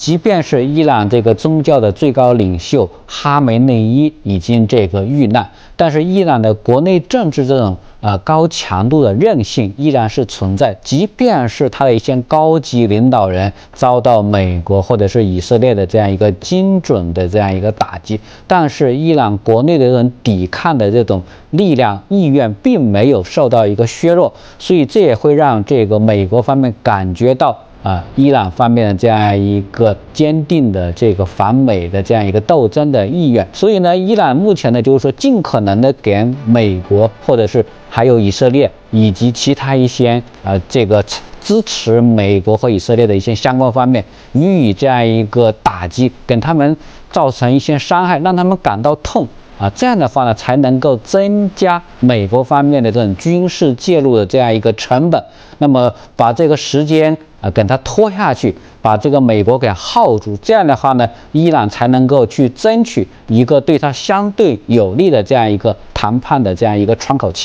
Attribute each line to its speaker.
Speaker 1: 即便是伊朗这个宗教的最高领袖哈梅内伊已经遇难，但是伊朗的国内政治这种高强度的韧性依然是存在。即便是他的一些高级领导人遭到美国或者是以色列的这样一个精准的这样一个打击，但是伊朗国内的这种抵抗的这种力量意愿并没有受到一个削弱，所以这也会让美国方面感觉到伊朗方面的这样一个坚定的反美的这样一个斗争的意愿。所以呢，伊朗目前呢就是说尽可能的给美国或者是还有以色列以及其他一些支持美国和以色列的一些相关方面予以这样一个打击，给他们造成一些伤害，让他们感到痛。这样的话呢，才能够增加美国方面的这种军事介入的这样一个成本。那么把这个时间给它拖下去，把美国给耗住，这样的话呢，伊朗才能够去争取一个对它相对有利的这样一个谈判的这样一个窗口期。